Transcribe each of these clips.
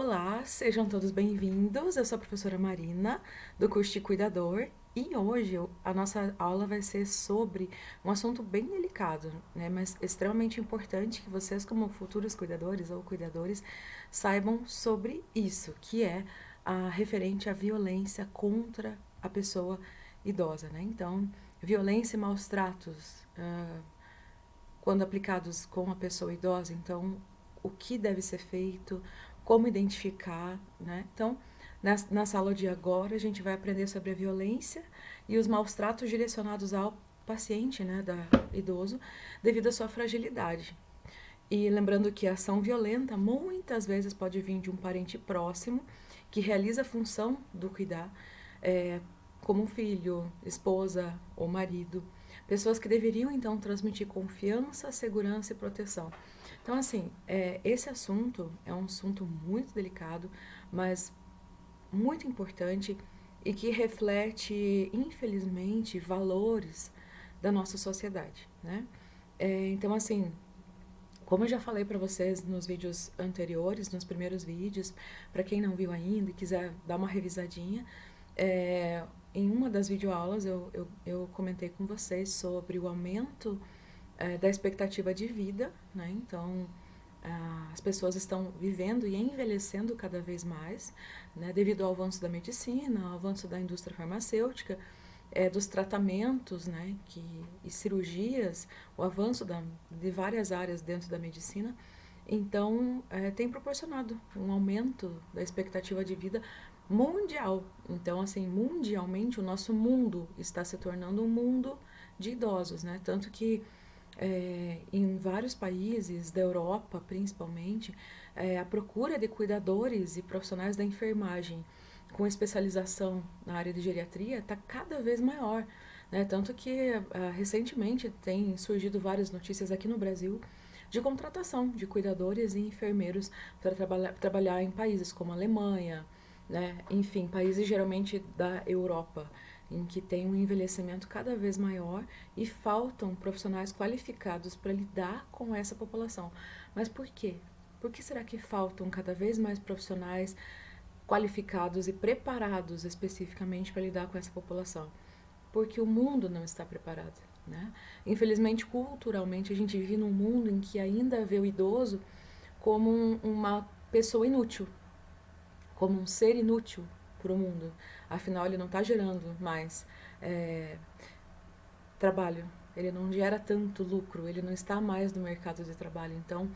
Olá, sejam todos bem-vindos. Eu sou a professora Marina, do curso de Cuidador, e hoje a nossa aula vai ser sobre um assunto bem delicado, né, mas extremamente importante que vocês, como futuros cuidadores ou cuidadores, saibam sobre isso, que é a referente à violência contra a pessoa idosa, né? Então, violência e maus tratos, quando aplicados com a pessoa idosa, então o que deve ser feito, como identificar, né? Então, na sala de agora, a gente vai aprender sobre a violência e os maus tratos direcionados ao paciente, né, idoso, devido à sua fragilidade. E lembrando que a ação violenta muitas vezes pode vir de um parente próximo que realiza a função do cuidar, é, como um filho, esposa ou marido. Pessoas que deveriam então transmitir confiança, segurança e proteção. Então, assim, esse assunto é um assunto muito delicado, mas muito importante e que reflete, infelizmente, valores da nossa sociedade, né? Então, assim, como eu já falei para vocês nos vídeos anteriores, nos primeiros vídeos, para quem não viu ainda e quiser dar uma revisadinha, em uma das videoaulas eu comentei com vocês sobre o aumento da expectativa de vida, né? Então, as pessoas estão vivendo e envelhecendo cada vez mais, né? Devido ao avanço da medicina, ao avanço da indústria farmacêutica, dos tratamentos, né, e cirurgias, o avanço de várias áreas dentro da medicina, então tem proporcionado um aumento da expectativa de vida mundial. Então, assim, mundialmente o nosso mundo está se tornando um mundo de idosos, né? Tanto que em vários países da Europa, principalmente, a procura de cuidadores e profissionais da enfermagem com especialização na área de geriatria está cada vez maior, né? Tanto que recentemente tem surgido várias notícias aqui no Brasil de contratação de cuidadores e enfermeiros para trabalhar em países como a Alemanha, né? Enfim, países geralmente da Europa, em que tem um envelhecimento cada vez maior e faltam profissionais qualificados para lidar com essa população. Mas por quê? Por que será que faltam cada vez mais profissionais qualificados e preparados especificamente para lidar com essa população? Porque o mundo não está preparado, né? Infelizmente, culturalmente, a gente vive num mundo em que ainda vê o idoso como uma pessoa inútil, como um ser inútil para o mundo. Afinal, ele não está gerando mais é, trabalho, ele não gera tanto lucro, ele não está mais no mercado de trabalho. Então,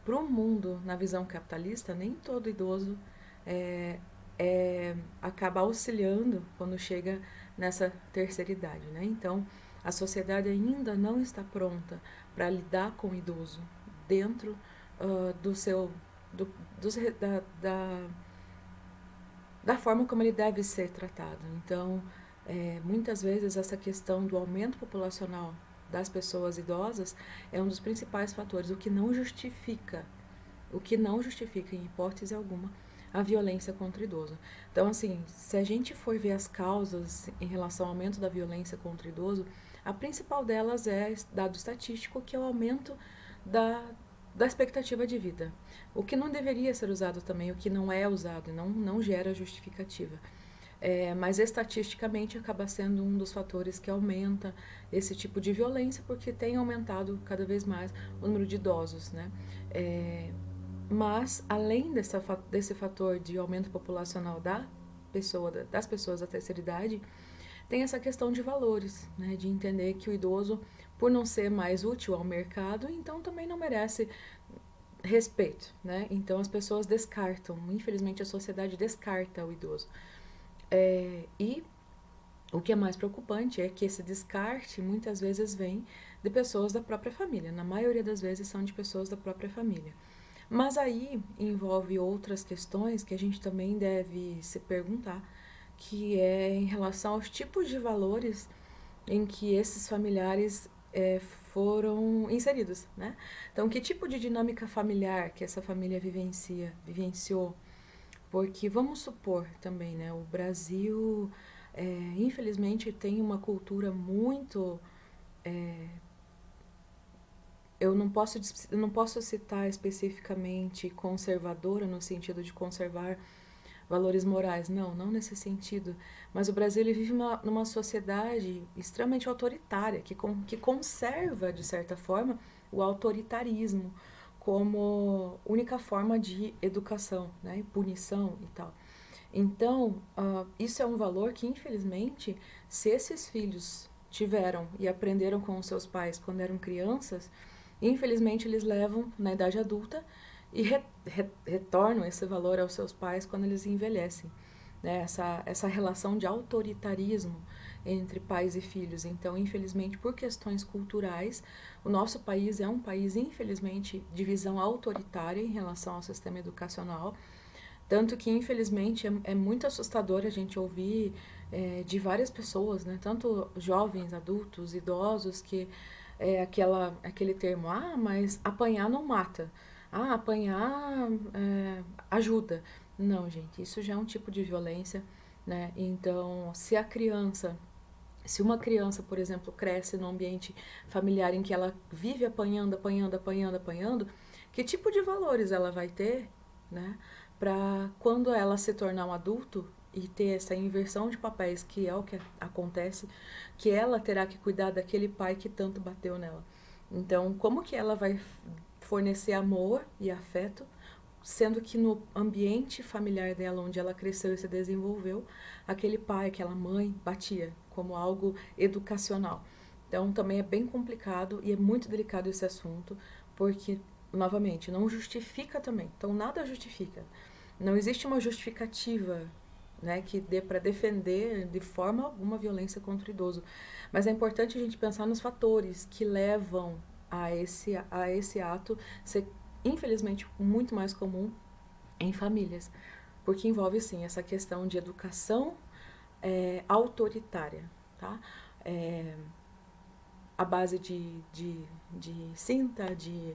para o mundo, na visão capitalista, nem todo idoso é, acaba auxiliando quando chega nessa terceira idade, né? Então, a sociedade ainda não está pronta para lidar com o idoso dentro do seu do, dos, da forma como ele deve ser tratado. Então, muitas vezes essa questão do aumento populacional das pessoas idosas é um dos principais fatores, o que não justifica em hipótese alguma a violência contra o idoso. Então, assim, se a gente for ver as causas em relação ao aumento da violência contra o idoso, a principal delas é dado estatístico, que é o aumento da, da expectativa de vida. O que não deveria ser usado também, o que não é usado, não gera justificativa. Mas estatisticamente acaba sendo um dos fatores que aumenta esse tipo de violência, porque tem aumentado cada vez mais o número de idosos, né? Mas, além desse fator de aumento populacional das pessoas da terceira idade, tem essa questão de valores, né? De entender que o idoso, por não ser mais útil ao mercado, então também não merece respeito, né? Então as pessoas descartam, infelizmente a sociedade descarta o idoso. E o que é mais preocupante é que esse descarte muitas vezes vem de pessoas da própria família, na maioria das vezes são de pessoas da própria família. Mas aí envolve outras questões que a gente também deve se perguntar, que é em relação aos tipos de valores em que esses familiares foram inseridos, né? Então, que tipo de dinâmica familiar que essa família vivenciou? Porque vamos supor também, né? O Brasil, infelizmente, tem uma cultura muito eu não posso citar especificamente conservadora no sentido de conservar valores morais, não, não nesse sentido. Mas o Brasil ele vive numa sociedade extremamente autoritária, que conserva, de certa forma, o autoritarismo como única forma de educação, né, e punição e tal. Então, isso é um valor que, infelizmente, se esses filhos tiveram e aprenderam com os seus pais quando eram crianças, infelizmente eles levam na idade adulta e retornam esse valor aos seus pais quando eles envelhecem. Né? Essa relação de autoritarismo entre pais e filhos. Então, infelizmente, por questões culturais, o nosso país é um país, infelizmente, de visão autoritária em relação ao sistema educacional. Tanto que, infelizmente, é muito assustador a gente ouvir de várias pessoas, né? Tanto jovens, adultos, idosos, que aquele termo, mas apanhar não mata. Apanhar ajuda. Não, gente, isso já é um tipo de violência, né? Então, se uma criança, por exemplo, cresce num ambiente familiar em que ela vive apanhando, apanhando, apanhando, apanhando, que tipo de valores ela vai ter, né? Para quando ela se tornar um adulto e ter essa inversão de papéis, que é o que acontece, que ela terá que cuidar daquele pai que tanto bateu nela. Então, como que ela vai fornecer amor e afeto, sendo que no ambiente familiar dela, onde ela cresceu e se desenvolveu, aquele pai, aquela mãe batia como algo educacional. Então, também é bem complicado e é muito delicado esse assunto, porque, novamente, não justifica também. Então, nada justifica. Não existe uma justificativa, né, que dê para defender de forma alguma violência contra o idoso. Mas é importante a gente pensar nos fatores que levam a esse ato ser, infelizmente, muito mais comum em famílias. Porque envolve, sim, essa questão de educação autoritária, tá? É, a base de cinta, de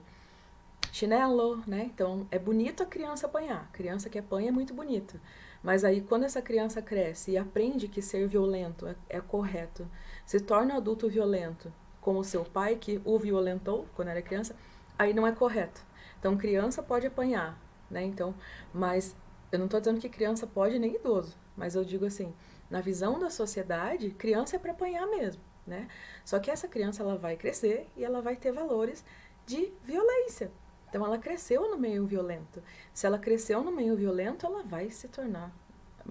chinelo, né? Então, é bonito a criança apanhar. Criança que apanha é muito bonito. Mas aí, quando essa criança cresce e aprende que ser violento é correto, se torna adulto violento, como o seu pai, que o violentou quando era criança, aí não é correto. Então, criança pode apanhar, né? Então, mas eu não estou dizendo que criança pode nem idoso, mas eu digo assim, na visão da sociedade, criança é para apanhar mesmo, né? Só que essa criança ela vai crescer e ela vai ter valores de violência. Então ela cresceu no meio violento. Se ela cresceu no meio violento, ela vai se tornar.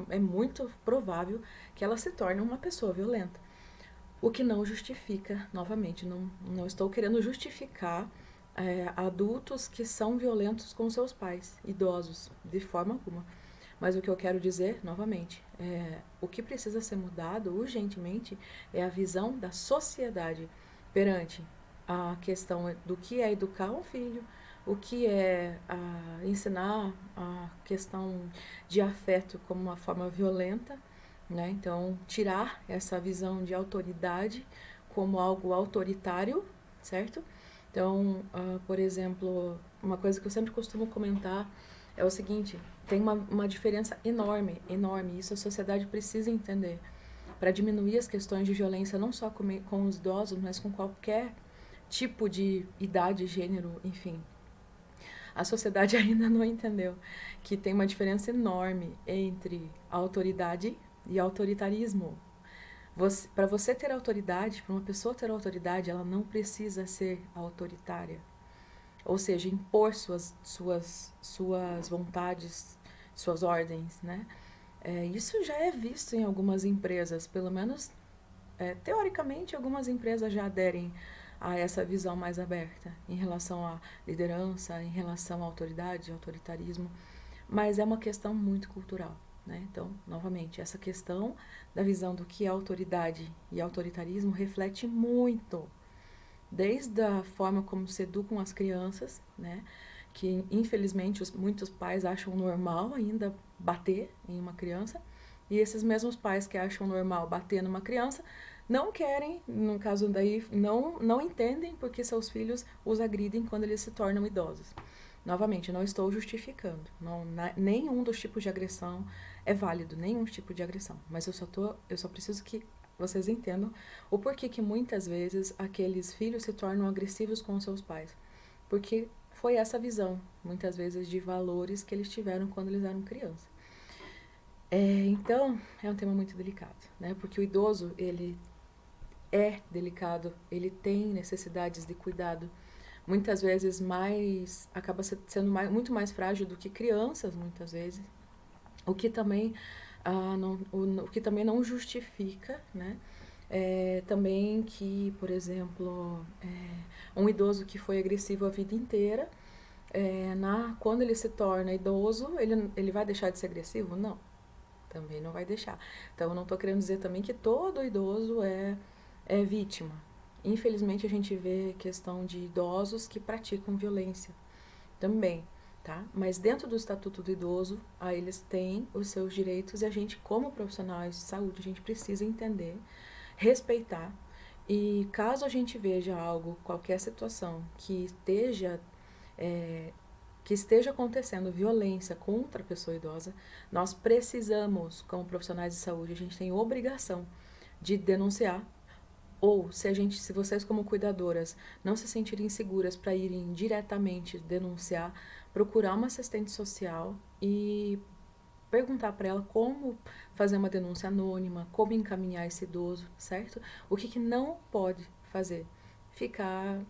É muito provável que ela se torne uma pessoa violenta. O que não justifica, novamente, não estou querendo justificar adultos que são violentos com seus pais, idosos, de forma alguma. Mas o que eu quero dizer, novamente, o que precisa ser mudado urgentemente é a visão da sociedade perante a questão do que é educar um filho, o que é ensinar a questão de afeto como uma forma violenta, né? Então, tirar essa visão de autoridade como algo autoritário, certo? Então, por exemplo, uma coisa que eu sempre costumo comentar é o seguinte: tem uma diferença enorme, enorme, isso a sociedade precisa entender, para diminuir as questões de violência não só com os idosos, mas com qualquer tipo de idade, gênero, enfim. A sociedade ainda não entendeu que tem uma diferença enorme entre autoridade e autoritarismo. Para você ter autoridade, para uma pessoa ter autoridade, ela não precisa ser autoritária. Ou seja, impor suas vontades, suas ordens, né? Isso já é visto em algumas empresas, pelo menos teoricamente, algumas empresas já aderem a essa visão mais aberta em relação à liderança, em relação à autoridade, autoritarismo, mas é uma questão muito cultural, né? Então, novamente, essa questão da visão do que é autoridade e autoritarismo reflete muito, desde a forma como se educam as crianças, né? Que infelizmente muitos pais acham normal ainda bater em uma criança, e esses mesmos pais que acham normal bater numa criança não querem, no caso daí, não entendem porque seus filhos os agridem quando eles se tornam idosos. Novamente, não estou justificando. Nenhum dos tipos de agressão é válido, nenhum tipo de agressão. Mas eu só preciso que vocês entendam o porquê que muitas vezes aqueles filhos se tornam agressivos com seus pais. porque foi essa visão, muitas vezes, de valores que eles tiveram quando eles eram crianças. Então, é um tema muito delicado, né? Porque o idoso, ele é delicado, ele tem necessidades de cuidado, muitas vezes acaba sendo muito mais frágil do que crianças, muitas vezes, o que também, o que também não justifica, né? Também que, por exemplo, um idoso que foi agressivo a vida inteira, quando ele se torna idoso, ele vai deixar de ser agressivo? Não, também não vai deixar. Então, eu não estou querendo dizer também que todo idoso é vítima. Infelizmente, a gente vê questão de idosos que praticam violência também, tá? Mas dentro do Estatuto do Idoso, aí eles têm os seus direitos e a gente, como profissionais de saúde, a gente precisa entender, respeitar. E caso a gente veja algo, qualquer situação que esteja acontecendo violência contra a pessoa idosa, nós precisamos, como profissionais de saúde, a gente tem obrigação de denunciar, ou se vocês como cuidadoras não se sentirem seguras para irem diretamente denunciar, procurar uma assistente social e perguntar para ela como fazer uma denúncia anônima, como encaminhar esse idoso, certo? O que não pode fazer? Ficar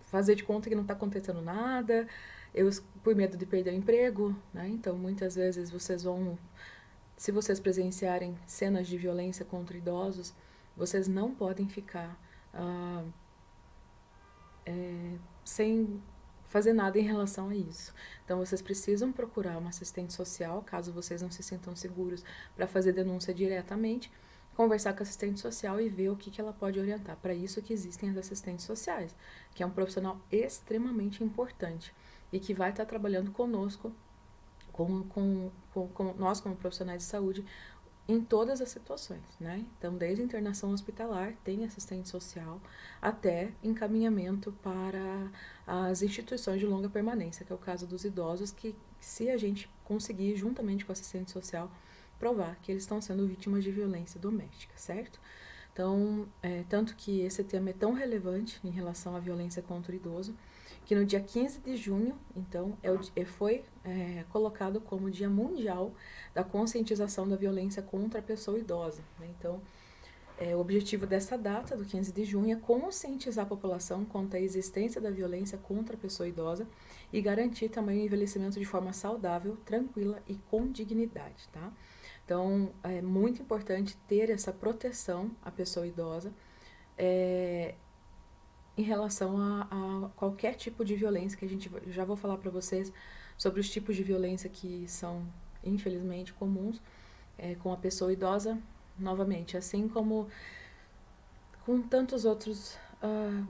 fazer de conta que não está acontecendo nada, por medo de perder o emprego, né? Então, muitas vezes se vocês presenciarem cenas de violência contra idosos, vocês não podem ficar sem fazer nada em relação a isso. Então, vocês precisam procurar uma assistente social, caso vocês não se sintam seguros para fazer denúncia diretamente, conversar com a assistente social e ver o que ela pode orientar. Para isso que existem as assistentes sociais, que é um profissional extremamente importante e que vai estar trabalhando conosco, com nós como profissionais de saúde, em todas as situações, né? Então, desde internação hospitalar, tem assistente social, até encaminhamento para as instituições de longa permanência, que é o caso dos idosos, que se a gente conseguir, juntamente com o assistente social, provar que eles estão sendo vítimas de violência doméstica, certo? Então, tanto que esse tema é tão relevante em relação à violência contra o idoso, que no dia 15 de junho, então, foi colocado como Dia Mundial da Conscientização da Violência contra a Pessoa Idosa, né? Então, o objetivo dessa data, do 15 de junho, é conscientizar a população quanto à existência da violência contra a pessoa idosa e garantir também o envelhecimento de forma saudável, tranquila e com dignidade, tá? Então, é muito importante ter essa proteção à pessoa idosa em relação a qualquer tipo de violência, que já vou falar para vocês sobre os tipos de violência que são, infelizmente, comuns com a pessoa idosa, novamente, assim como com tantos outros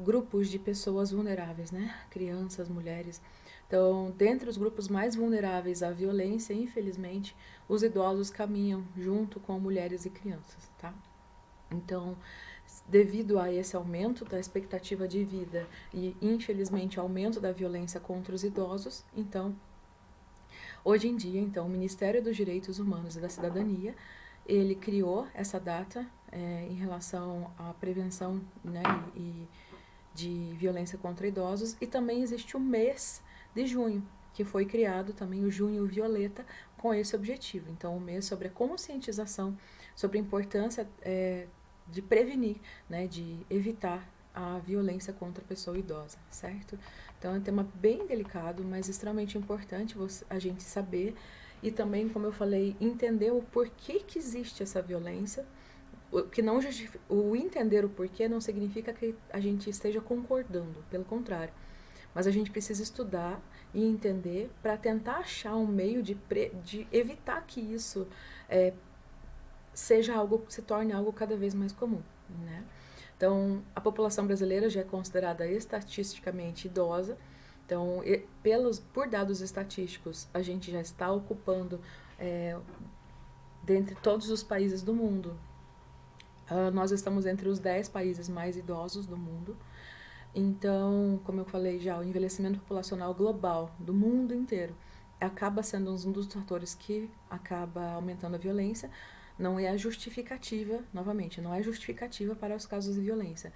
grupos de pessoas vulneráveis, né? Crianças, mulheres. Então, dentre os grupos mais vulneráveis à violência, infelizmente, os idosos caminham junto com mulheres e crianças, tá? Então, devido a esse aumento da expectativa de vida e, infelizmente, aumento da violência contra os idosos, então, hoje em dia, então, o Ministério dos Direitos Humanos e da Cidadania, ele criou essa data em relação à prevenção, né, de violência contra idosos, e também existe o mês de junho, que foi criado também o Junho Violeta com esse objetivo. Então, o mês sobre a conscientização, sobre a importância de prevenir, né, de evitar a violência contra a pessoa idosa, certo? Então, é um tema bem delicado, mas extremamente importante a gente saber e também, como eu falei, entender o porquê que existe essa violência. O entender o porquê não significa que a gente esteja concordando, pelo contrário. Mas a gente precisa estudar e entender para tentar achar um meio de evitar que isso se torne algo cada vez mais comum, né? Então, a população brasileira já é considerada estatisticamente idosa. Então, por dados estatísticos, a gente já está ocupando, dentre todos os países do mundo, nós estamos entre os 10 países mais idosos do mundo. Então, como eu falei já, o envelhecimento populacional global do mundo inteiro acaba sendo um dos fatores que acaba aumentando a violência. Não é a justificativa, novamente, não é justificativa para os casos de violência,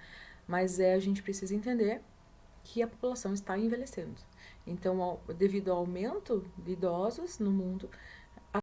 mas a gente precisa entender que a população está envelhecendo. Então, devido ao aumento de idosos no mundo,